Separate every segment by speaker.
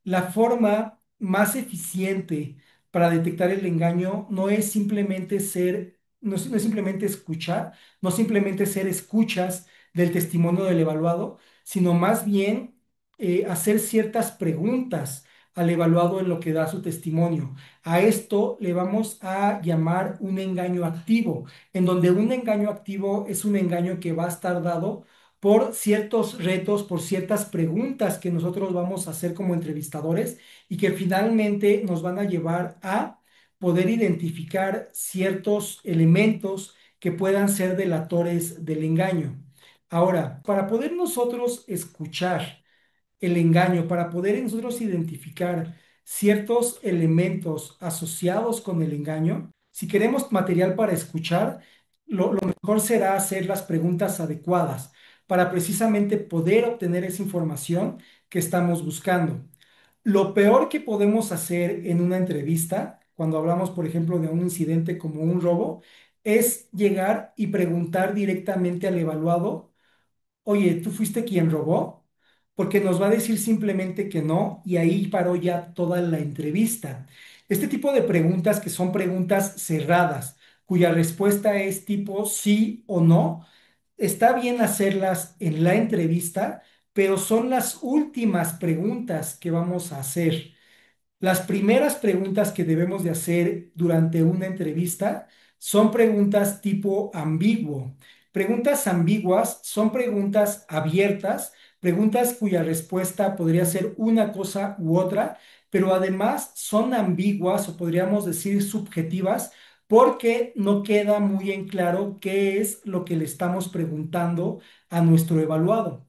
Speaker 1: La forma más eficiente para detectar el engaño no es simplemente ser, no es simplemente escuchar, no simplemente ser escuchas del testimonio del evaluado, sino más bien hacer ciertas preguntas al evaluado en lo que da su testimonio. A esto le vamos a llamar un engaño activo, en donde un engaño activo es un engaño que va a estar dado por ciertos retos, por ciertas preguntas que nosotros vamos a hacer como entrevistadores y que finalmente nos van a llevar a poder identificar ciertos elementos que puedan ser delatores del engaño. Ahora, para poder nosotros escuchar el engaño, para poder nosotros identificar ciertos elementos asociados con el engaño, si queremos material para escuchar, lo mejor será hacer las preguntas adecuadas para precisamente poder obtener esa información que estamos buscando. Lo peor que podemos hacer en una entrevista, cuando hablamos, por ejemplo, de un incidente como un robo, es llegar y preguntar directamente al evaluado: oye, ¿tú fuiste quien robó? Porque nos va a decir simplemente que no y ahí paró ya toda la entrevista. Este tipo de preguntas que son preguntas cerradas, cuya respuesta es tipo sí o no, está bien hacerlas en la entrevista, pero son las últimas preguntas que vamos a hacer. Las primeras preguntas que debemos de hacer durante una entrevista son preguntas tipo ambiguo. Preguntas ambiguas son preguntas abiertas, preguntas cuya respuesta podría ser una cosa u otra, pero además son ambiguas o podríamos decir subjetivas porque no queda muy en claro qué es lo que le estamos preguntando a nuestro evaluado.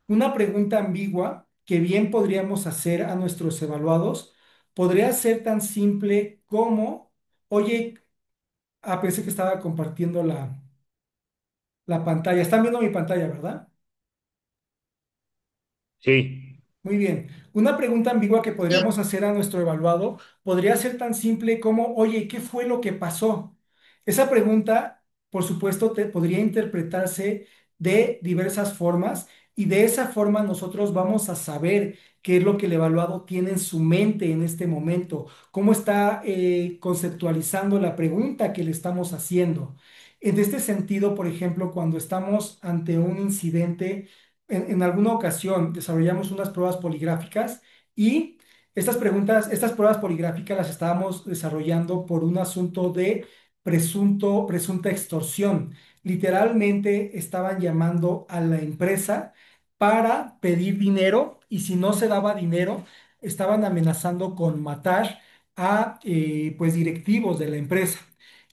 Speaker 1: Una pregunta ambigua que bien podríamos hacer a nuestros evaluados podría ser tan simple como: oye, pensé que estaba compartiendo la pantalla. Están viendo mi pantalla, ¿verdad?
Speaker 2: Sí,
Speaker 1: Muy bien. Una pregunta ambigua que podríamos hacer a nuestro evaluado podría ser tan simple como: oye, ¿qué fue lo que pasó? Esa pregunta, por supuesto, podría interpretarse de diversas formas y de esa forma nosotros vamos a saber qué es lo que el evaluado tiene en su mente en este momento, cómo está conceptualizando la pregunta que le estamos haciendo. En este sentido, por ejemplo, cuando estamos ante un incidente, en alguna ocasión desarrollamos unas pruebas poligráficas y estas pruebas poligráficas las estábamos desarrollando por un asunto de presunta extorsión. Literalmente estaban llamando a la empresa para pedir dinero y si no se daba dinero, estaban amenazando con matar a pues directivos de la empresa.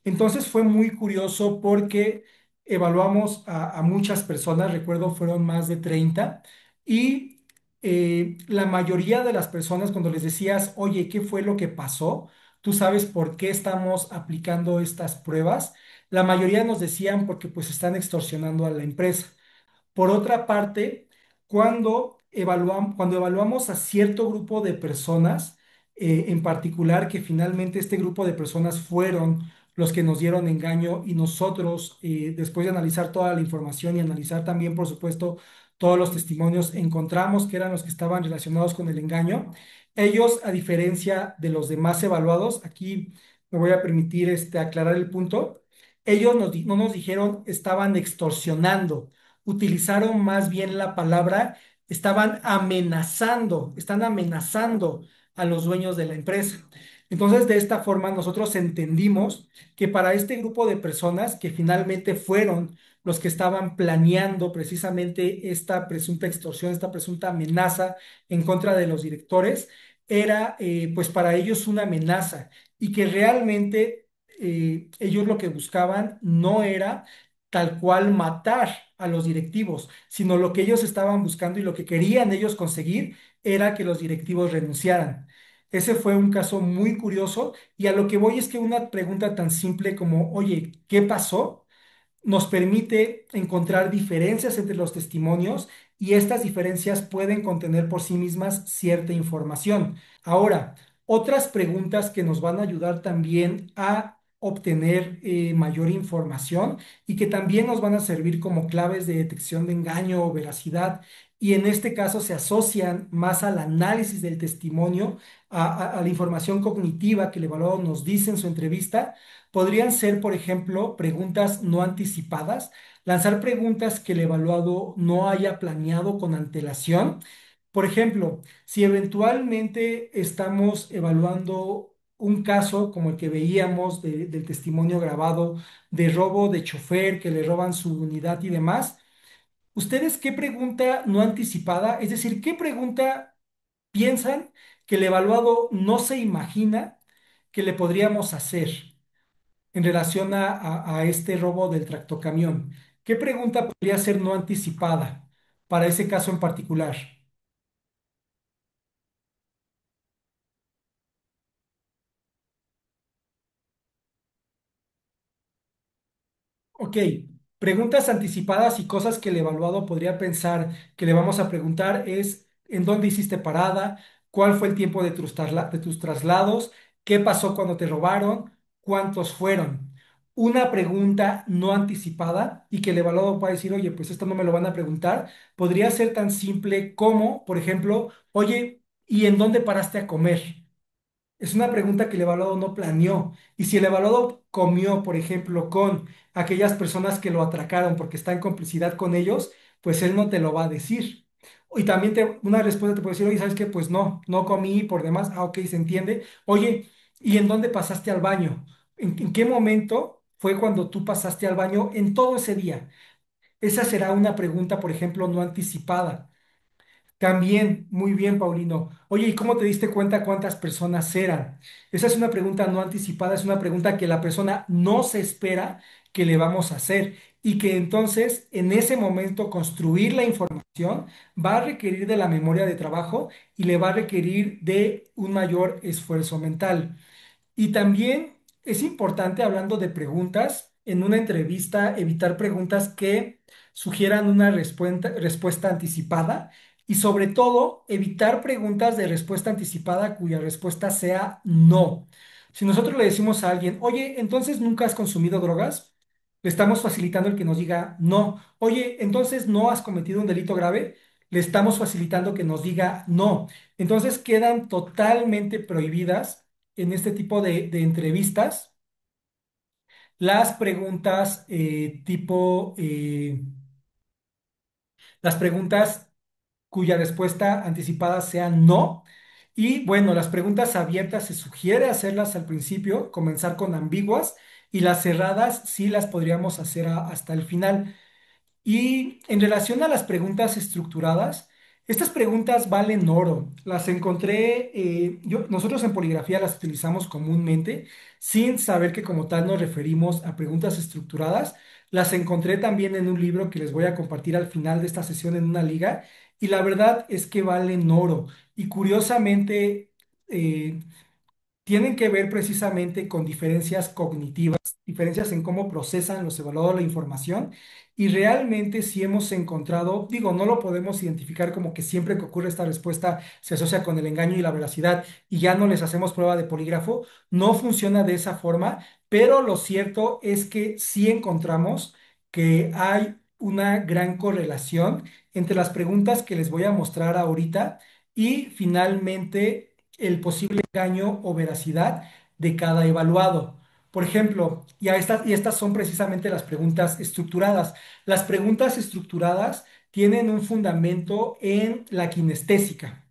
Speaker 1: Entonces fue muy curioso porque evaluamos a muchas personas, recuerdo fueron más de 30, y la mayoría de las personas cuando les decías: oye, ¿qué fue lo que pasó? ¿Tú sabes por qué estamos aplicando estas pruebas? La mayoría nos decían porque pues están extorsionando a la empresa. Por otra parte, cuando evaluamos a cierto grupo de personas, en particular que finalmente este grupo de personas fueron los que nos dieron engaño y nosotros, después de analizar toda la información y analizar también, por supuesto, todos los testimonios, encontramos que eran los que estaban relacionados con el engaño. Ellos, a diferencia de los demás evaluados, aquí me voy a permitir aclarar el punto, ellos no nos dijeron estaban extorsionando, utilizaron más bien la palabra, están amenazando a los dueños de la empresa. Entonces, de esta forma, nosotros entendimos que para este grupo de personas que finalmente fueron los que estaban planeando precisamente esta presunta extorsión, esta presunta amenaza en contra de los directores, era pues para ellos una amenaza y que realmente ellos lo que buscaban no era tal cual matar a los directivos, sino lo que ellos estaban buscando y lo que querían ellos conseguir era que los directivos renunciaran. Ese fue un caso muy curioso y a lo que voy es que una pregunta tan simple como: oye, ¿qué pasó? Nos permite encontrar diferencias entre los testimonios y estas diferencias pueden contener por sí mismas cierta información. Ahora, otras preguntas que nos van a ayudar también a obtener mayor información y que también nos van a servir como claves de detección de engaño o veracidad y en este caso se asocian más al análisis del testimonio, a la información cognitiva que el evaluado nos dice en su entrevista, podrían ser, por ejemplo, preguntas no anticipadas, lanzar preguntas que el evaluado no haya planeado con antelación. Por ejemplo, si eventualmente estamos evaluando un caso como el que veíamos del testimonio grabado de robo de chofer, que le roban su unidad y demás, ¿ustedes qué pregunta no anticipada, es decir, qué pregunta piensan que el evaluado no se imagina que le podríamos hacer en relación a este robo del tractocamión? ¿Qué pregunta podría ser no anticipada para ese caso en particular? Ok, preguntas anticipadas y cosas que el evaluado podría pensar que le vamos a preguntar es ¿en dónde hiciste parada? ¿Cuál fue el tiempo de tus traslados? ¿Qué pasó cuando te robaron? ¿Cuántos fueron? Una pregunta no anticipada y que el evaluado pueda decir, oye, pues esto no me lo van a preguntar, podría ser tan simple como, por ejemplo, oye, ¿y en dónde paraste a comer? Es una pregunta que el evaluado no planeó. Y si el evaluado comió, por ejemplo, con aquellas personas que lo atracaron porque está en complicidad con ellos, pues él no te lo va a decir. Y también una respuesta te puede decir, oye, ¿sabes qué? Pues no, no comí por demás. Ah, ok, se entiende. Oye, ¿y en dónde pasaste al baño? En qué momento fue cuando tú pasaste al baño en todo ese día? Esa será una pregunta, por ejemplo, no anticipada. También, muy bien, Paulino. Oye, ¿y cómo te diste cuenta cuántas personas eran? Esa es una pregunta no anticipada, es una pregunta que la persona no se espera que le vamos a hacer y que entonces en ese momento construir la información va a requerir de la memoria de trabajo y le va a requerir de un mayor esfuerzo mental. Y también es importante, hablando de preguntas, en una entrevista, evitar preguntas que sugieran una respuesta anticipada y sobre todo evitar preguntas de respuesta anticipada cuya respuesta sea no. Si nosotros le decimos a alguien, oye, entonces nunca has consumido drogas, le estamos facilitando el que nos diga no. Oye, entonces no has cometido un delito grave, le estamos facilitando que nos diga no. Entonces quedan totalmente prohibidas en este tipo de entrevistas las preguntas las preguntas cuya respuesta anticipada sea no. Y bueno, las preguntas abiertas se sugiere hacerlas al principio, comenzar con ambiguas y las cerradas sí las podríamos hacer hasta el final. Y en relación a las preguntas estructuradas, estas preguntas valen oro. Las encontré, nosotros en poligrafía las utilizamos comúnmente, sin saber que como tal nos referimos a preguntas estructuradas. Las encontré también en un libro que les voy a compartir al final de esta sesión en una liga, y la verdad es que valen oro. Y curiosamente, eh, tienen que ver precisamente con diferencias cognitivas, diferencias en cómo procesan los evaluados la información y realmente si hemos encontrado, digo, no lo podemos identificar como que siempre que ocurre esta respuesta se asocia con el engaño y la veracidad y ya no les hacemos prueba de polígrafo, no funciona de esa forma, pero lo cierto es que sí encontramos que hay una gran correlación entre las preguntas que les voy a mostrar ahorita y finalmente el posible engaño o veracidad de cada evaluado. Por ejemplo, y estas son precisamente las preguntas estructuradas. Las preguntas estructuradas tienen un fundamento en la kinestésica.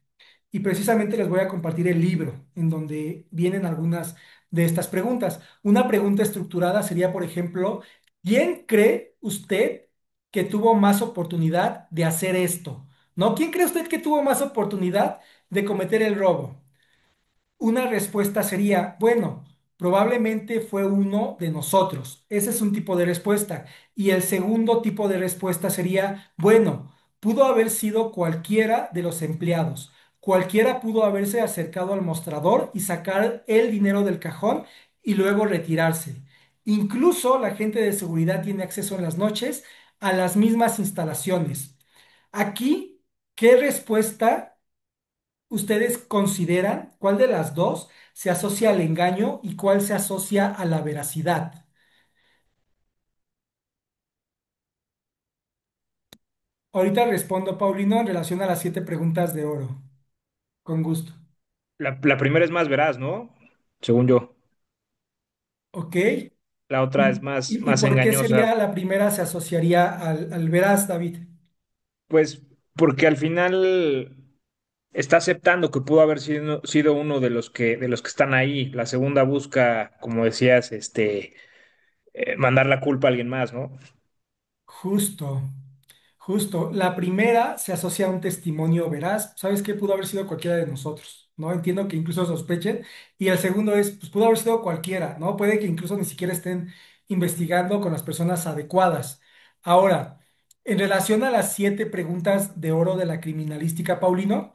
Speaker 1: Y precisamente les voy a compartir el libro en donde vienen algunas de estas preguntas. Una pregunta estructurada sería, por ejemplo, ¿quién cree usted que tuvo más oportunidad de hacer esto? ¿No? ¿Quién cree usted que tuvo más oportunidad de cometer el robo? Una respuesta sería, bueno, probablemente fue uno de nosotros. Ese es un tipo de respuesta. Y el segundo tipo de respuesta sería, bueno, pudo haber sido cualquiera de los empleados. Cualquiera pudo haberse acercado al mostrador y sacar el dinero del cajón y luego retirarse. Incluso la gente de seguridad tiene acceso en las noches a las mismas instalaciones. Aquí, ¿qué respuesta ustedes consideran cuál de las dos se asocia al engaño y cuál se asocia a la veracidad? Ahorita respondo, Paulino, en relación a las 7 preguntas de oro. Con gusto.
Speaker 2: La primera es más veraz, ¿no? Según yo.
Speaker 1: ¿Ok?
Speaker 2: La otra es
Speaker 1: ¿Y,
Speaker 2: más,
Speaker 1: y
Speaker 2: más
Speaker 1: por qué
Speaker 2: engañosa.
Speaker 1: sería la primera se asociaría al veraz, David?
Speaker 2: Pues porque al final está aceptando que pudo haber sido uno de los que están ahí. La segunda busca, como decías, mandar la culpa a alguien más, ¿no?
Speaker 1: Justo, justo. La primera se asocia a un testimonio veraz. ¿Sabes qué? Pudo haber sido cualquiera de nosotros, ¿no? Entiendo que incluso sospechen. Y el segundo es, pues pudo haber sido cualquiera, ¿no? Puede que incluso ni siquiera estén investigando con las personas adecuadas. Ahora, en relación a las 7 preguntas de oro de la criminalística, Paulino,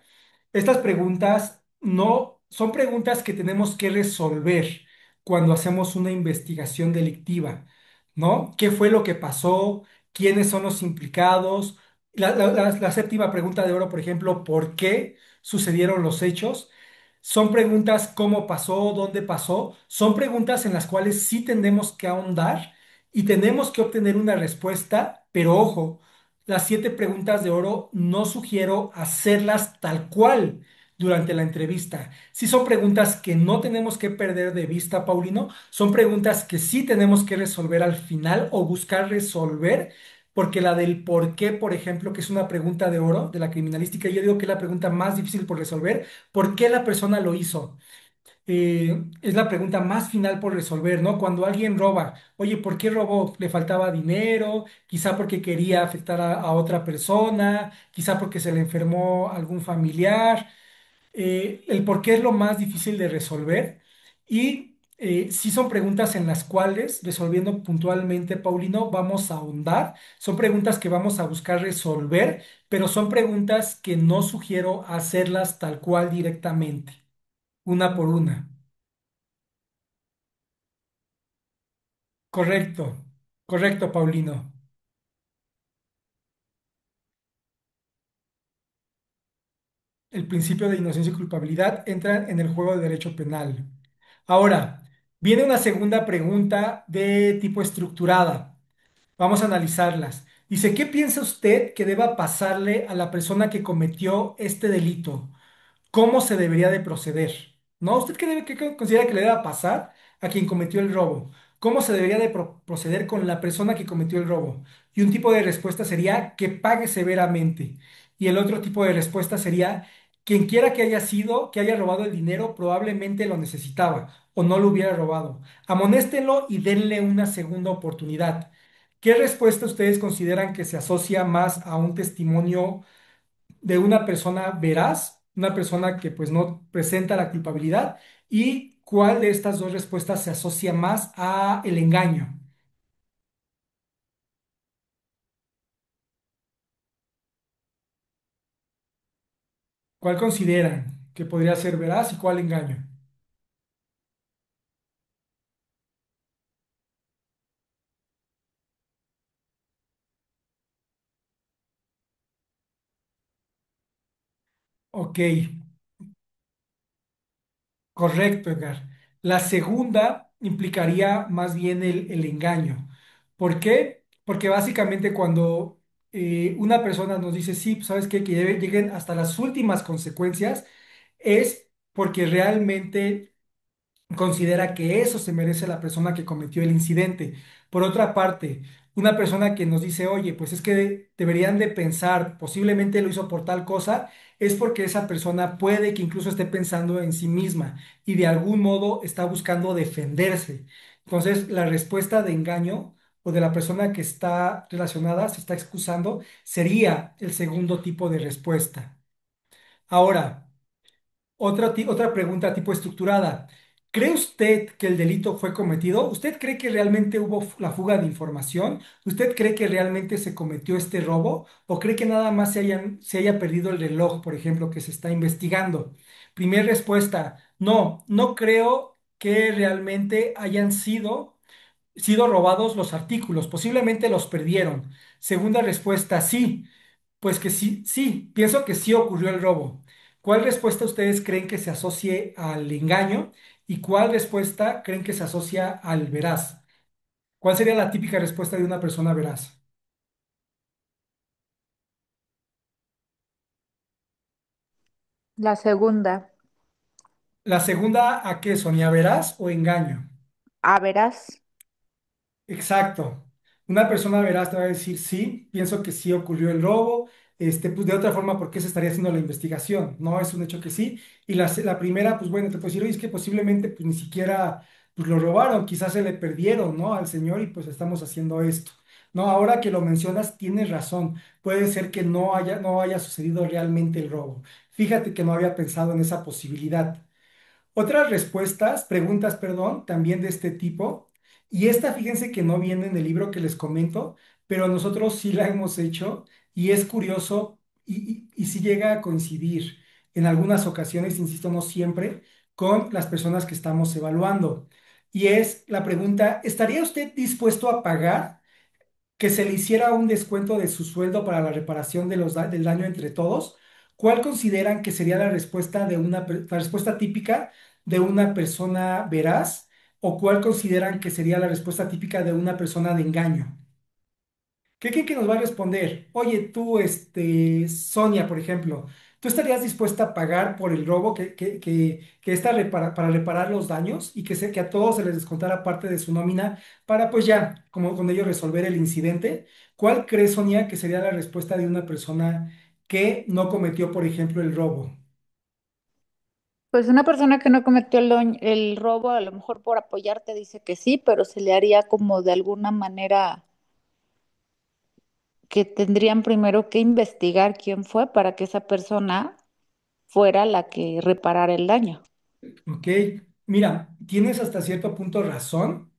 Speaker 1: estas preguntas no son preguntas que tenemos que resolver cuando hacemos una investigación delictiva, ¿no? ¿Qué fue lo que pasó? ¿Quiénes son los implicados? La séptima pregunta de oro, por ejemplo, ¿por qué sucedieron los hechos? Son preguntas cómo pasó, dónde pasó. Son preguntas en las cuales sí tenemos que ahondar y tenemos que obtener una respuesta, pero ojo, las 7 preguntas de oro no sugiero hacerlas tal cual durante la entrevista. Si son preguntas que no tenemos que perder de vista, Paulino, son preguntas que sí tenemos que resolver al final o buscar resolver, porque la del por qué, por ejemplo, que es una pregunta de oro de la criminalística, yo digo que es la pregunta más difícil por resolver, ¿por qué la persona lo hizo? Es la pregunta más final por resolver, ¿no? Cuando alguien roba, oye, ¿por qué robó? ¿Le faltaba dinero? Quizá porque quería afectar a otra persona, quizá porque se le enfermó algún familiar. El por qué es lo más difícil de resolver y sí son preguntas en las cuales, resolviendo puntualmente, Paulino, vamos a ahondar. Son preguntas que vamos a buscar resolver, pero son preguntas que no sugiero hacerlas tal cual directamente, una por una. Correcto, correcto, Paulino. El principio de inocencia y culpabilidad entran en el juego de derecho penal. Ahora, viene una segunda pregunta de tipo estructurada. Vamos a analizarlas. Dice, ¿qué piensa usted que deba pasarle a la persona que cometió este delito? ¿Cómo se debería de proceder? ¿No? ¿Usted qué considera que le deba pasar a quien cometió el robo? ¿Cómo se debería de proceder con la persona que cometió el robo? Y un tipo de respuesta sería que pague severamente. Y el otro tipo de respuesta sería, quien quiera que haya sido, que haya robado el dinero, probablemente lo necesitaba o no lo hubiera robado. Amonéstenlo y denle una segunda oportunidad. ¿Qué respuesta ustedes consideran que se asocia más a un testimonio de una persona veraz, una persona que pues no presenta la culpabilidad? ¿Y cuál de estas dos respuestas se asocia más a el engaño? ¿Cuál consideran que podría ser veraz y cuál engaño? Ok, correcto, Edgar. La segunda implicaría más bien el engaño. ¿Por qué? Porque básicamente cuando una persona nos dice, sí, pues, ¿sabes qué? Que lleguen hasta las últimas consecuencias, es porque realmente considera que eso se merece la persona que cometió el incidente. Por otra parte, una persona que nos dice, oye, pues es que deberían de pensar, posiblemente lo hizo por tal cosa, es porque esa persona puede que incluso esté pensando en sí misma y de algún modo está buscando defenderse. Entonces, la respuesta de engaño o de la persona que está relacionada, se está excusando, sería el segundo tipo de respuesta. Ahora, otra pregunta tipo estructurada. ¿Cree usted que el delito fue cometido? ¿Usted cree que realmente hubo la fuga de información? ¿Usted cree que realmente se cometió este robo? ¿O cree que nada más se haya perdido el reloj, por ejemplo, que se está investigando? Primera respuesta, no, no creo que realmente hayan sido robados los artículos, posiblemente los perdieron. Segunda respuesta, sí, pues que sí, sí, pienso que sí ocurrió el robo. ¿Cuál respuesta ustedes creen que se asocie al engaño y cuál respuesta creen que se asocia al veraz? ¿Cuál sería la típica respuesta de una persona veraz?
Speaker 3: La segunda.
Speaker 1: La segunda, ¿a qué, Sonia? ¿Verás o engaño?
Speaker 3: A verás.
Speaker 1: Exacto. Una persona veraz te va a decir, sí, pienso que sí ocurrió el robo. Pues de otra forma, ¿por qué se estaría haciendo la investigación? No, es un hecho que sí. Y la primera, pues bueno, te puede decir, oye, es que posiblemente pues ni siquiera pues, lo robaron, quizás se le perdieron, ¿no? Al señor y pues estamos haciendo esto. No, ahora que lo mencionas, tienes razón. Puede ser que no haya sucedido realmente el robo. Fíjate que no había pensado en esa posibilidad. Otras respuestas, preguntas, perdón, también de este tipo. Y esta, fíjense que no viene en el libro que les comento, pero nosotros sí la hemos hecho y es curioso y sí llega a coincidir en algunas ocasiones, insisto, no siempre, con las personas que estamos evaluando. Y es la pregunta, ¿estaría usted dispuesto a pagar que se le hiciera un descuento de su sueldo para la reparación del daño entre todos? ¿Cuál consideran que sería la respuesta típica de una persona veraz? ¿O cuál consideran que sería la respuesta típica de una persona de engaño? ¿Qué creen que nos va a responder? Oye, tú, Sonia, por ejemplo, ¿tú estarías dispuesta a pagar por el robo para reparar los daños y que a todos se les descontara parte de su nómina para, pues ya, como con ello resolver el incidente? ¿Cuál crees, Sonia, que sería la respuesta de una persona que no cometió, por ejemplo, el robo?
Speaker 3: Pues una persona que no cometió el robo, a lo mejor por apoyarte dice que sí, pero se le haría como de alguna manera que tendrían primero que investigar quién fue para que esa persona fuera la que reparara el daño.
Speaker 1: Ok, mira, tienes hasta cierto punto razón.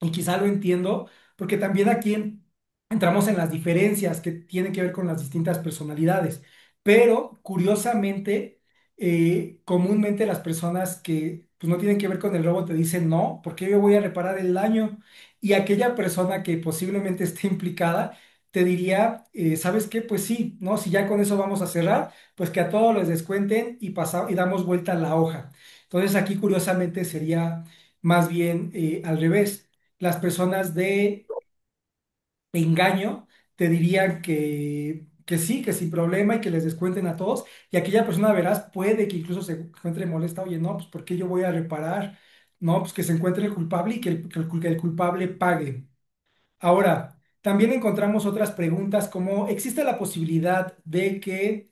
Speaker 1: Y quizá lo entiendo, porque también entramos en las diferencias que tienen que ver con las distintas personalidades. Pero curiosamente, comúnmente las personas que pues, no tienen que ver con el robo te dicen no, porque yo voy a reparar el daño. Y aquella persona que posiblemente esté implicada te diría, ¿sabes qué? Pues sí, ¿no? Si ya con eso vamos a cerrar, pues que a todos les descuenten y damos vuelta a la hoja. Entonces aquí curiosamente sería más bien al revés. Las personas de engaño te dirían que sí, que sin problema y que les descuenten a todos. Y aquella persona, verás, puede que incluso se encuentre molesta, oye, no, pues ¿por qué yo voy a reparar? No, pues que se encuentre el culpable y que el culpable pague. Ahora, también encontramos otras preguntas como, ¿existe la posibilidad de que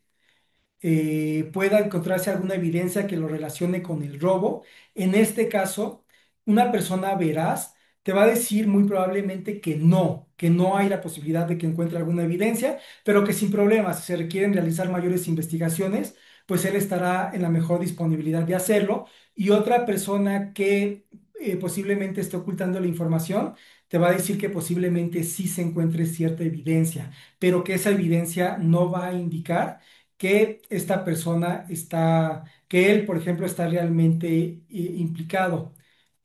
Speaker 1: pueda encontrarse alguna evidencia que lo relacione con el robo? En este caso, una persona veraz te va a decir muy probablemente que no hay la posibilidad de que encuentre alguna evidencia, pero que sin problemas, si se requieren realizar mayores investigaciones, pues él estará en la mejor disponibilidad de hacerlo. Y otra persona que posiblemente esté ocultando la información, te va a decir que posiblemente sí se encuentre cierta evidencia, pero que esa evidencia no va a indicar que esta persona que él, por ejemplo, está realmente implicado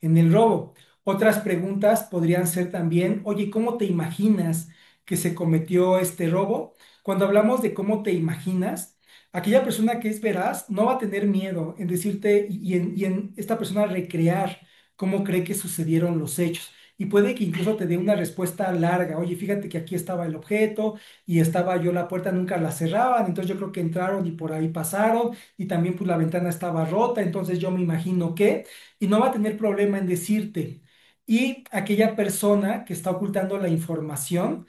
Speaker 1: en el robo. Otras preguntas podrían ser también, oye, ¿cómo te imaginas que se cometió este robo? Cuando hablamos de cómo te imaginas, aquella persona que es veraz no va a tener miedo en decirte y en esta persona recrear cómo cree que sucedieron los hechos. Y puede que incluso te dé una respuesta larga. Oye, fíjate que aquí estaba el objeto, y estaba yo, la puerta nunca la cerraban, entonces yo creo que entraron y por ahí pasaron, y también pues la ventana estaba rota, entonces yo me imagino que, y no va a tener problema en decirte. Y aquella persona que está ocultando la información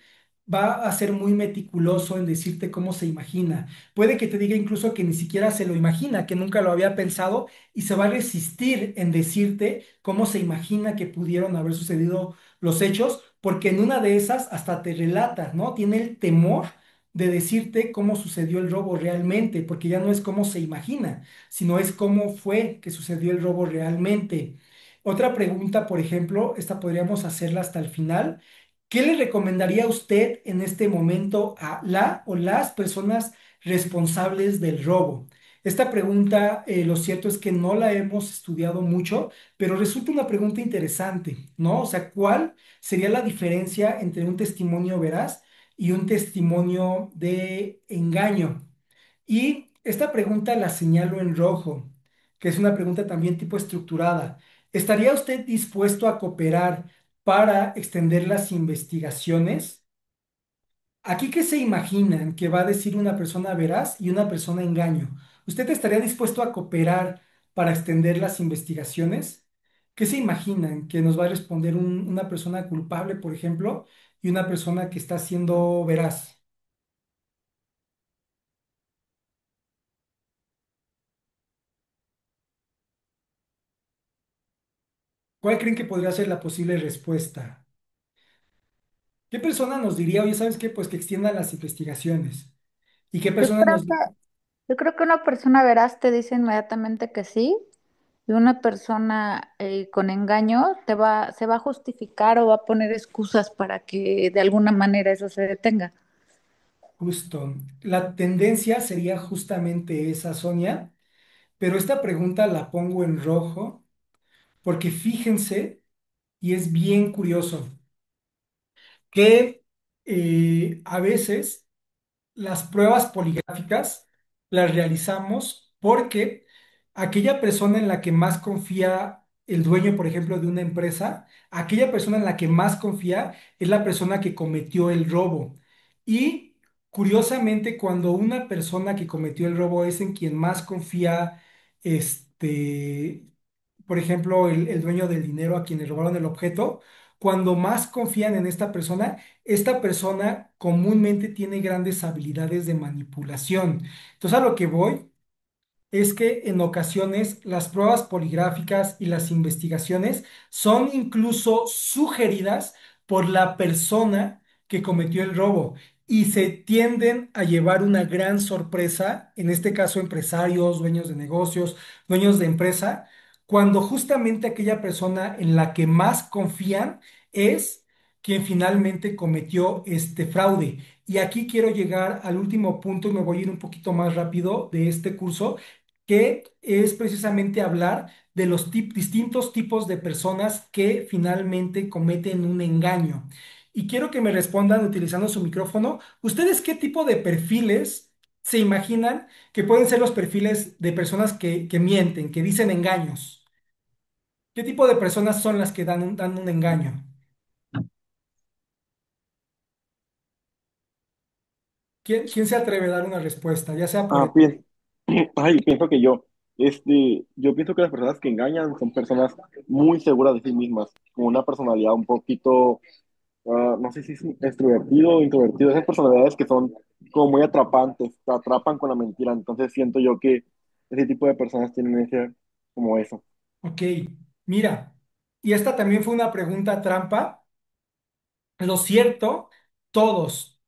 Speaker 1: va a ser muy meticuloso en decirte cómo se imagina. Puede que te diga incluso que ni siquiera se lo imagina, que nunca lo había pensado, y se va a resistir en decirte cómo se imagina que pudieron haber sucedido los hechos, porque en una de esas hasta te relata, ¿no? Tiene el temor de decirte cómo sucedió el robo realmente, porque ya no es cómo se imagina, sino es cómo fue que sucedió el robo realmente. Otra pregunta, por ejemplo, esta podríamos hacerla hasta el final. ¿Qué le recomendaría usted en este momento a la o las personas responsables del robo? Esta pregunta, lo cierto es que no la hemos estudiado mucho, pero resulta una pregunta interesante, ¿no? O sea, ¿cuál sería la diferencia entre un testimonio veraz y un testimonio de engaño? Y esta pregunta la señalo en rojo, que es una pregunta también tipo estructurada. ¿Estaría usted dispuesto a cooperar para extender las investigaciones? Aquí, ¿qué se imaginan que va a decir una persona veraz y una persona engaño? ¿Usted estaría dispuesto a cooperar para extender las investigaciones? ¿Qué se imaginan que nos va a responder una persona culpable, por ejemplo, y una persona que está siendo veraz? ¿Cuál creen que podría ser la posible respuesta? ¿Qué persona nos diría, oye, ¿sabes qué? Pues que extiendan las investigaciones. ¿Y qué
Speaker 3: Yo
Speaker 1: persona
Speaker 3: creo
Speaker 1: nos...
Speaker 3: que, yo creo que una persona veraz te dice inmediatamente que sí, y una persona con engaño se va a justificar o va a poner excusas para que de alguna manera eso se detenga.
Speaker 1: Justo, la tendencia sería justamente esa, Sonia, pero esta pregunta la pongo en rojo porque fíjense, y es bien curioso, que a veces las pruebas poligráficas las realizamos porque aquella persona en la que más confía el dueño, por ejemplo, de una empresa, aquella persona en la que más confía es la persona que cometió el robo. Y curiosamente, cuando una persona que cometió el robo es en quien más confía, por ejemplo, el dueño del dinero a quien le robaron el objeto, cuando más confían en esta persona comúnmente tiene grandes habilidades de manipulación. Entonces, a lo que voy es que en ocasiones las pruebas poligráficas y las investigaciones son incluso sugeridas por la persona que cometió el robo y se tienden a llevar una gran sorpresa, en este caso empresarios, dueños de negocios, dueños de empresa, cuando justamente aquella persona en la que más confían es quien finalmente cometió este fraude. Y aquí quiero llegar al último punto y me voy a ir un poquito más rápido de este curso que es precisamente hablar de los distintos tipos de personas que finalmente cometen un engaño. Y quiero que me respondan utilizando su micrófono. ¿Ustedes qué tipo de perfiles se imaginan que pueden ser los perfiles de personas que mienten, que dicen engaños? ¿Qué tipo de personas son las que dan un engaño? ¿Quién se atreve a dar una respuesta? Ya sea por...
Speaker 4: Ah, pienso, ay, pienso que yo pienso que las personas que engañan son personas muy seguras de sí mismas, con una personalidad un poquito, no sé si es extrovertido o introvertido, esas personalidades que son como muy atrapantes, te atrapan con la mentira, entonces siento yo que ese tipo de personas tienen ese, como eso.
Speaker 1: Ok, mira, y esta también fue una pregunta trampa. Lo cierto, todos,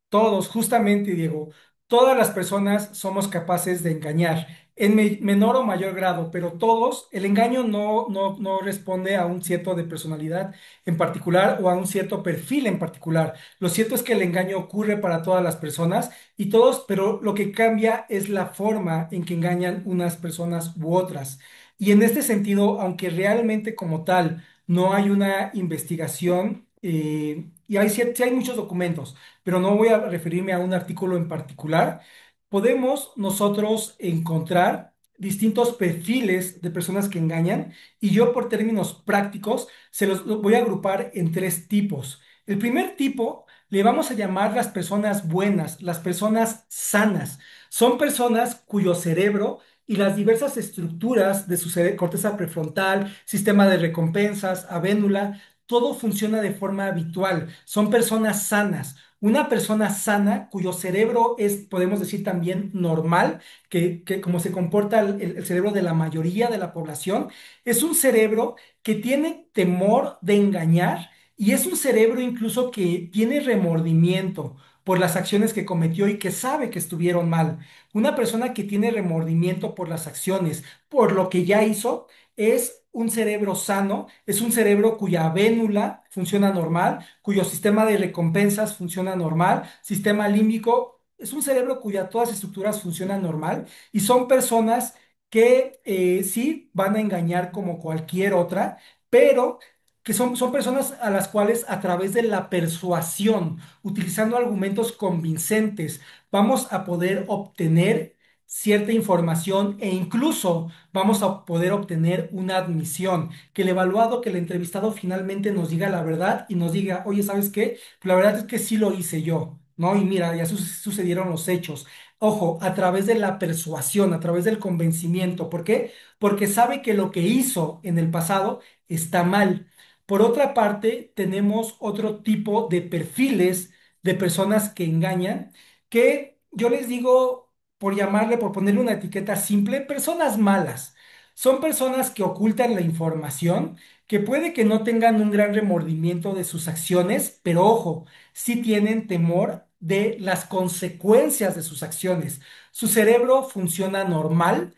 Speaker 1: justamente, Diego, todas las personas somos capaces de engañar en menor o mayor grado, pero todos, el engaño no responde a un cierto de personalidad en particular o a un cierto perfil en particular. Lo cierto es que el engaño ocurre para todas las personas y todos, pero lo que cambia es la forma en que engañan unas personas u otras. Y en este sentido, aunque realmente como tal, no hay una investigación y sí hay muchos documentos, pero no voy a referirme a un artículo en particular. Podemos nosotros encontrar distintos perfiles de personas que engañan y yo por términos prácticos los voy a agrupar en tres tipos. El primer tipo le vamos a llamar las personas buenas, las personas sanas. Son personas cuyo cerebro y las diversas estructuras de su corteza prefrontal, sistema de recompensas, avénula, todo funciona de forma habitual. Son personas sanas. Una persona sana cuyo cerebro es, podemos decir también, normal, que como se comporta el cerebro de la mayoría de la población, es un cerebro que tiene temor de engañar y es un cerebro incluso que tiene remordimiento por las acciones que cometió y que sabe que estuvieron mal. Una persona que tiene remordimiento por las acciones, por lo que ya hizo, es un cerebro sano, es un cerebro cuya vénula funciona normal, cuyo sistema de recompensas funciona normal, sistema límbico, es un cerebro cuya todas las estructuras funcionan normal y son personas que sí van a engañar como cualquier otra, pero que son personas a las cuales a través de la persuasión, utilizando argumentos convincentes, vamos a poder obtener cierta información e incluso vamos a poder obtener una admisión, que el evaluado, que el entrevistado finalmente nos diga la verdad y nos diga, oye, ¿sabes qué? Pues la verdad es que sí lo hice yo, ¿no? Y mira, ya sucedieron los hechos. Ojo, a través de la persuasión, a través del convencimiento. ¿Por qué? Porque sabe que lo que hizo en el pasado está mal. Por otra parte, tenemos otro tipo de perfiles de personas que engañan, que yo les digo, por llamarle, por ponerle una etiqueta simple, personas malas. Son personas que ocultan la información, que puede que no tengan un gran remordimiento de sus acciones, pero ojo, sí tienen temor de las consecuencias de sus acciones. Su cerebro funciona normal,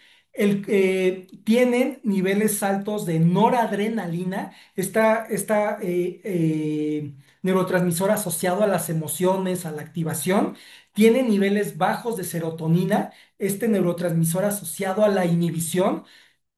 Speaker 1: tienen niveles altos de noradrenalina, neurotransmisor asociado a las emociones, a la activación. Tienen niveles bajos de serotonina, este neurotransmisor asociado a la inhibición.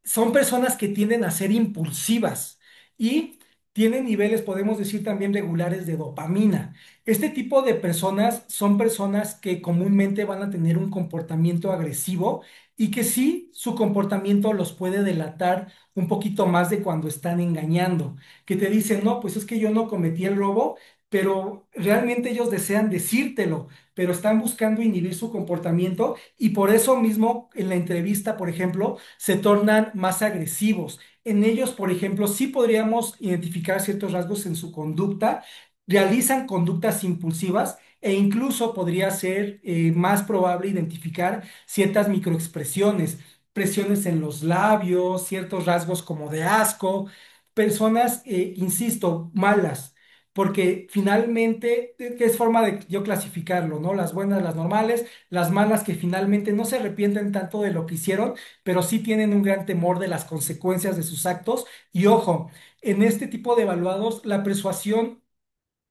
Speaker 1: Son personas que tienden a ser impulsivas y tienen niveles, podemos decir, también regulares de dopamina. Este tipo de personas son personas que comúnmente van a tener un comportamiento agresivo y que sí, su comportamiento los puede delatar un poquito más de cuando están engañando, que te dicen, no, pues es que yo no cometí el robo, pero realmente ellos desean decírtelo, pero están buscando inhibir su comportamiento y por eso mismo en la entrevista, por ejemplo, se tornan más agresivos. En ellos, por ejemplo, sí podríamos identificar ciertos rasgos en su conducta, realizan conductas impulsivas e incluso podría ser más probable identificar ciertas microexpresiones, presiones en los labios, ciertos rasgos como de asco, personas, insisto, malas. Porque finalmente, que es forma de yo clasificarlo, ¿no? Las buenas, las normales, las malas que finalmente no se arrepienten tanto de lo que hicieron, pero sí tienen un gran temor de las consecuencias de sus actos. Y ojo, en este tipo de evaluados, la persuasión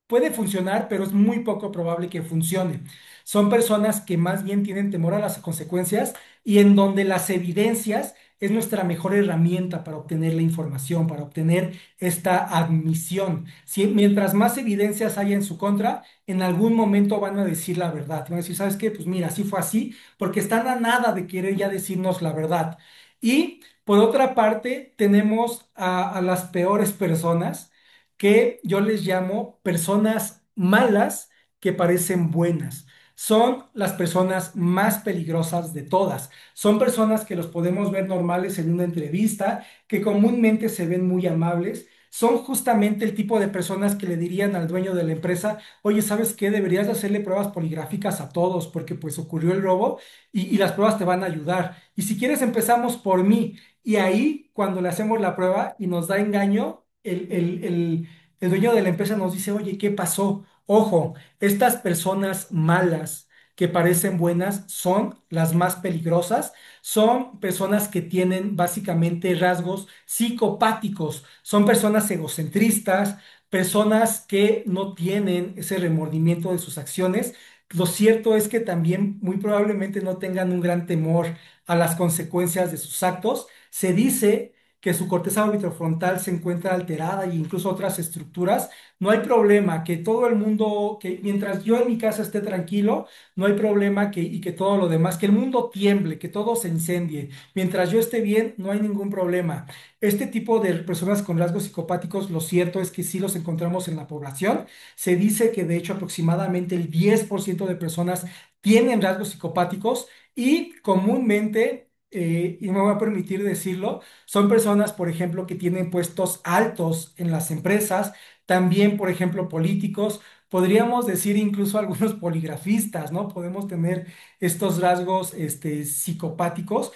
Speaker 1: puede funcionar, pero es muy poco probable que funcione. Son personas que más bien tienen temor a las consecuencias y en donde las evidencias es nuestra mejor herramienta para obtener la información, para obtener esta admisión. Mientras más evidencias haya en su contra, en algún momento van a decir la verdad. Van a decir, ¿sabes qué? Pues mira, así fue así, porque están a nada de querer ya decirnos la verdad. Y por otra parte, tenemos a las peores personas que yo les llamo personas malas que parecen buenas. Son las personas más peligrosas de todas. Son personas que los podemos ver normales en una entrevista, que comúnmente se ven muy amables. Son justamente el tipo de personas que le dirían al dueño de la empresa, oye, ¿sabes qué? Deberías de hacerle pruebas poligráficas a todos porque pues ocurrió el robo y las pruebas te van a ayudar. Y si quieres empezamos por mí. Y ahí, cuando le hacemos la prueba y nos da engaño, el dueño de la empresa nos dice, oye, ¿qué pasó? Ojo, estas personas malas que parecen buenas son las más peligrosas, son personas que tienen básicamente rasgos psicopáticos, son personas egocentristas, personas que no tienen ese remordimiento de sus acciones. Lo cierto es que también muy probablemente no tengan un gran temor a las consecuencias de sus actos. Se dice que su corteza orbitofrontal se encuentra alterada e incluso otras estructuras, no hay problema, que todo el mundo, que mientras yo en mi casa esté tranquilo, no hay problema y que todo lo demás, que el mundo tiemble, que todo se incendie, mientras yo esté bien, no hay ningún problema. Este tipo de personas con rasgos psicopáticos, lo cierto es que sí los encontramos en la población. Se dice que de hecho aproximadamente el 10% de personas tienen rasgos psicopáticos y comúnmente, y me voy a permitir decirlo, son personas, por ejemplo, que tienen puestos altos en las empresas, también, por ejemplo, políticos, podríamos decir incluso algunos poligrafistas, ¿no? Podemos tener estos rasgos, psicopáticos.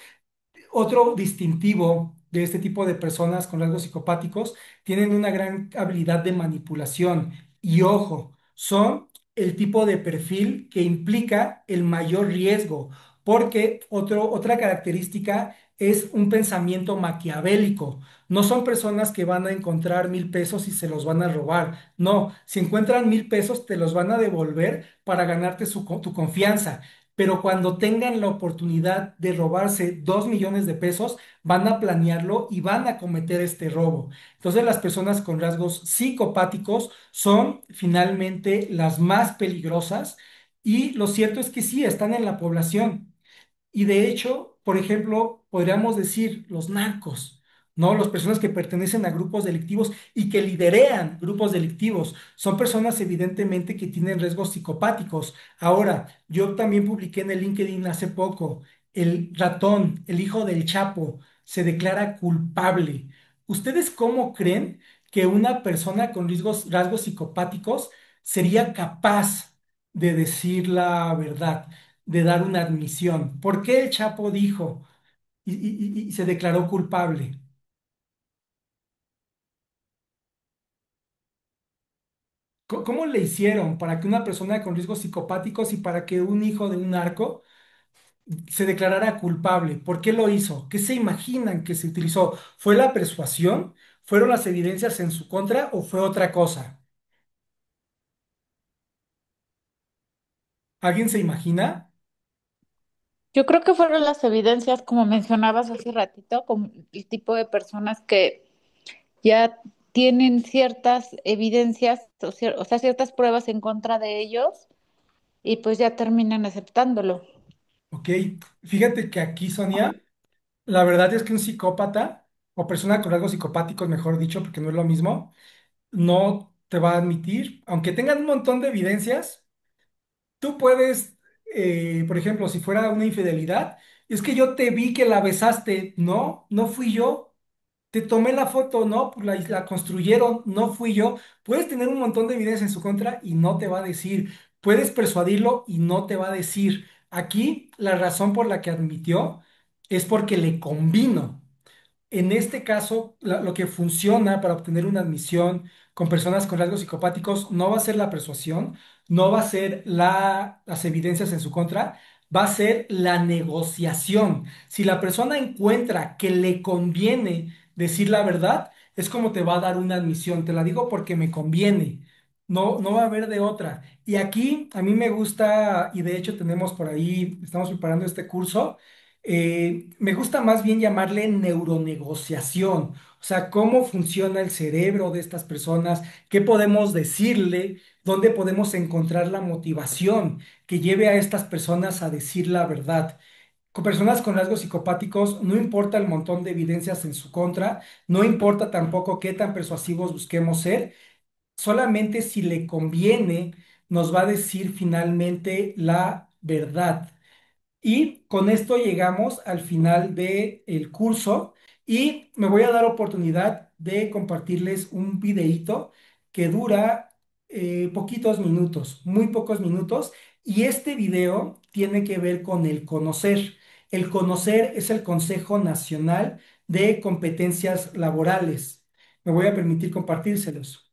Speaker 1: Otro distintivo de este tipo de personas con rasgos psicopáticos tienen una gran habilidad de manipulación y ojo, son el tipo de perfil que implica el mayor riesgo, porque otra característica es un pensamiento maquiavélico. No son personas que van a encontrar 1,000 pesos y se los van a robar. No, si encuentran 1,000 pesos, te los van a devolver para ganarte tu confianza, pero cuando tengan la oportunidad de robarse 2 millones de pesos, van a planearlo y van a cometer este robo. Entonces, las personas con rasgos psicopáticos son finalmente las más peligrosas y lo cierto es que sí, están en la población. Y de hecho, por ejemplo, podríamos decir los narcos. ¿no? Las personas que pertenecen a grupos delictivos y que liderean grupos delictivos son personas evidentemente que tienen riesgos psicopáticos. Ahora, yo también publiqué en el LinkedIn hace poco, el ratón, el hijo del Chapo, se declara culpable. ¿Ustedes cómo creen que una persona con rasgos psicopáticos sería capaz de decir la verdad, de dar una admisión? ¿Por qué el Chapo dijo y se declaró culpable? ¿Cómo le hicieron para que una persona con riesgos psicopáticos y para que un hijo de un narco se declarara culpable? ¿Por qué lo hizo? ¿Qué se imaginan que se utilizó? ¿Fue la persuasión? ¿Fueron las evidencias en su contra o fue otra cosa? ¿Alguien se imagina?
Speaker 3: Yo creo que fueron las evidencias, como mencionabas hace ratito, como el tipo de personas que ya tienen ciertas evidencias, o sea, ciertas pruebas en contra de ellos y pues ya terminan aceptándolo.
Speaker 1: Ok, fíjate que aquí, Sonia, la verdad es que un psicópata o persona con rasgos psicopáticos, mejor dicho, porque no es lo mismo, no te va a admitir, aunque tengan un montón de evidencias. Tú puedes, por ejemplo, si fuera una infidelidad, es que yo te vi que la besaste, no, no fui yo, te tomé la foto, no, pues la construyeron, no fui yo. Puedes tener un montón de evidencias en su contra y no te va a decir, puedes persuadirlo y no te va a decir. Aquí la razón por la que admitió es porque le convino. En este caso, lo que funciona para obtener una admisión con personas con rasgos psicopáticos no va a ser la persuasión, no va a ser las evidencias en su contra, va a ser la negociación. Si la persona encuentra que le conviene decir la verdad, es como te va a dar una admisión. Te la digo porque me conviene. No, no va a haber de otra. Y aquí a mí me gusta, y de hecho tenemos por ahí, estamos preparando este curso, me gusta más bien llamarle neuronegociación, o sea, cómo funciona el cerebro de estas personas, qué podemos decirle, dónde podemos encontrar la motivación que lleve a estas personas a decir la verdad. Con personas con rasgos psicopáticos, no importa el montón de evidencias en su contra, no importa tampoco qué tan persuasivos busquemos ser, solamente si le conviene, nos va a decir finalmente la verdad. Y con esto llegamos al final del curso y me voy a dar oportunidad de compartirles un videíto que dura poquitos minutos, muy pocos minutos. Y este video tiene que ver con el conocer. El conocer es el Consejo Nacional de Competencias Laborales. Me voy a permitir compartírselos.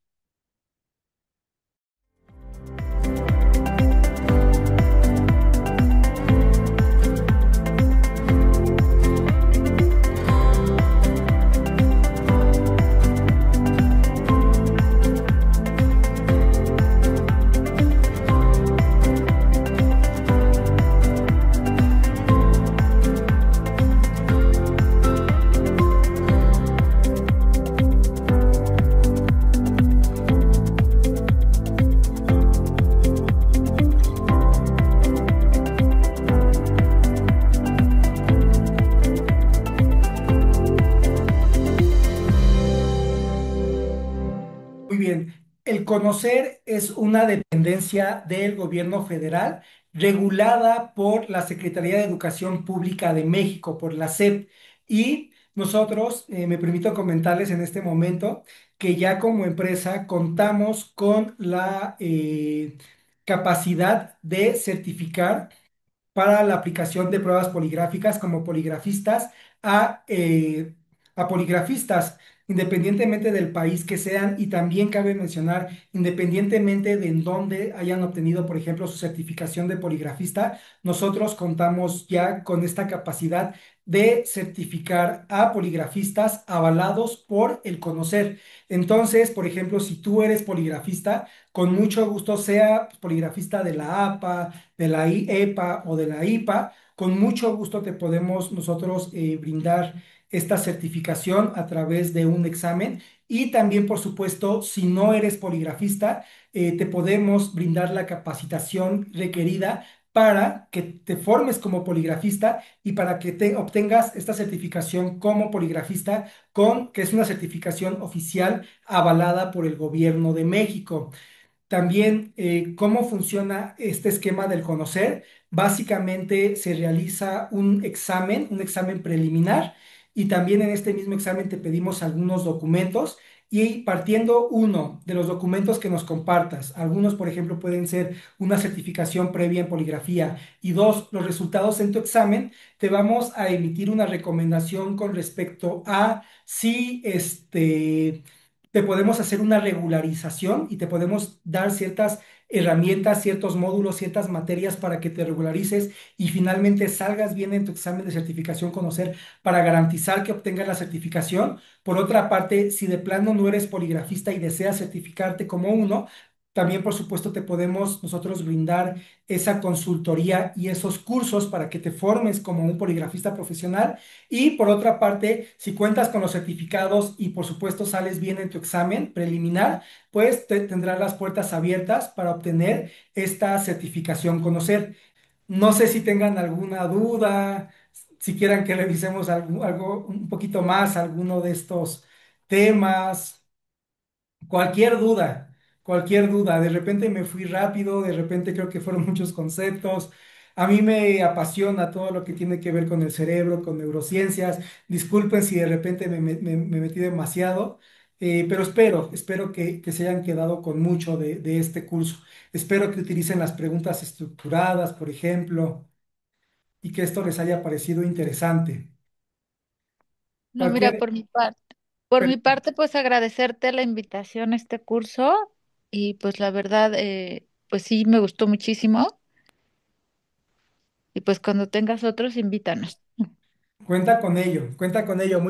Speaker 1: Muy bien. El conocer es una dependencia del gobierno federal regulada por la Secretaría de Educación Pública de México, por la SEP. Y nosotros, me permito comentarles en este momento que ya como empresa contamos con la capacidad de certificar para la aplicación de pruebas poligráficas como poligrafistas a, eh, a poligrafistas, independientemente del país que sean, y también cabe mencionar, independientemente de en dónde hayan obtenido, por ejemplo, su certificación de poligrafista, nosotros contamos ya con esta capacidad de certificar a poligrafistas avalados por el conocer. Entonces, por ejemplo, si tú eres poligrafista, con mucho gusto sea poligrafista de la APA, de la EPA o de la IPA, con mucho gusto te podemos nosotros brindar esta certificación a través de un examen y también, por supuesto, si no eres poligrafista, te podemos brindar la capacitación requerida para que te formes como poligrafista y para que te obtengas esta certificación como poligrafista que es una certificación oficial avalada por el gobierno de México. También, ¿cómo funciona este esquema del conocer? Básicamente se realiza un examen preliminar, y también en este mismo examen te pedimos algunos documentos, y partiendo uno de los documentos que nos compartas, algunos por ejemplo pueden ser una certificación previa en poligrafía, y dos, los resultados en tu examen, te vamos a emitir una recomendación con respecto a si te podemos hacer una regularización y te podemos dar ciertas herramientas, ciertos módulos, ciertas materias para que te regularices y finalmente salgas bien en tu examen de certificación conocer para garantizar que obtengas la certificación. Por otra parte, si de plano no eres poligrafista y deseas certificarte como uno, también por supuesto te podemos nosotros brindar esa consultoría y esos cursos para que te formes como un poligrafista profesional. Y por otra parte, si cuentas con los certificados y por supuesto sales bien en tu examen preliminar, pues tendrás las puertas abiertas para obtener esta certificación conocer. No sé si tengan alguna duda, si quieran que revisemos algo un poquito más, alguno de estos temas. Cualquier duda, cualquier duda. De repente me fui rápido, de repente creo que fueron muchos conceptos. A mí me apasiona todo lo que tiene que ver con el cerebro, con neurociencias. Disculpen si de repente me metí demasiado, pero espero que se hayan quedado con mucho de este curso. Espero que utilicen las preguntas estructuradas, por ejemplo, y que esto les haya parecido interesante.
Speaker 3: No, mira,
Speaker 1: Cualquier,
Speaker 3: por mi parte, pues agradecerte la invitación a este curso y pues la verdad, pues sí, me gustó muchísimo y pues cuando tengas otros, invítanos.
Speaker 1: Cuenta con ello, cuenta con ello.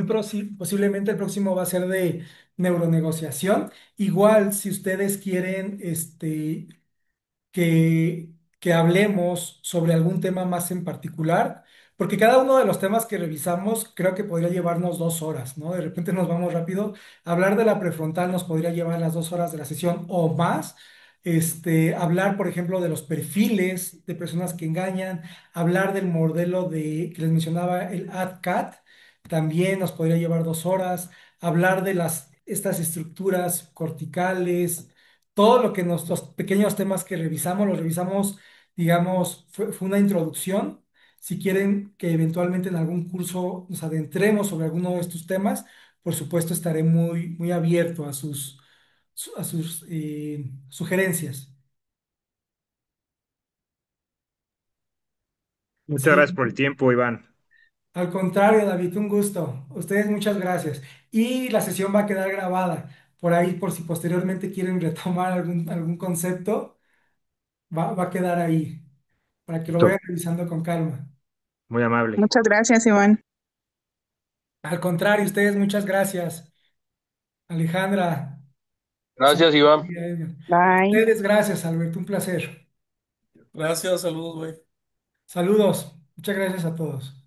Speaker 1: Posiblemente el próximo va a ser de neuronegociación. Igual, si ustedes quieren que hablemos sobre algún tema más en particular, porque cada uno de los temas que revisamos creo que podría llevarnos 2 horas, ¿no? De repente nos vamos rápido. Hablar de la prefrontal nos podría llevar las 2 horas de la sesión o más. Hablar, por ejemplo, de los perfiles de personas que engañan, hablar del modelo que les mencionaba, el ADCAT, también nos podría llevar 2 horas. Hablar de estas estructuras corticales, todo lo que los pequeños temas que revisamos, los revisamos, digamos, fue una introducción. Si quieren que eventualmente en algún curso nos adentremos sobre alguno de estos temas, por supuesto estaré muy, muy abierto a sus sugerencias.
Speaker 2: Muchas
Speaker 1: Sí,
Speaker 2: gracias por el tiempo, Iván.
Speaker 1: al contrario, David, un gusto. Ustedes muchas gracias. Y la sesión va a quedar grabada por ahí, por si posteriormente quieren retomar algún concepto, va a quedar ahí para que lo vayan
Speaker 2: Listo.
Speaker 1: revisando con calma.
Speaker 2: Muy amable.
Speaker 5: Muchas gracias, Iván.
Speaker 1: Al contrario, ustedes muchas gracias. Alejandra,
Speaker 6: Gracias,
Speaker 1: saludos.
Speaker 6: Iván.
Speaker 5: Bye.
Speaker 1: Ustedes gracias, Alberto, un placer.
Speaker 7: Gracias, saludos, güey.
Speaker 1: Saludos, muchas gracias a todos.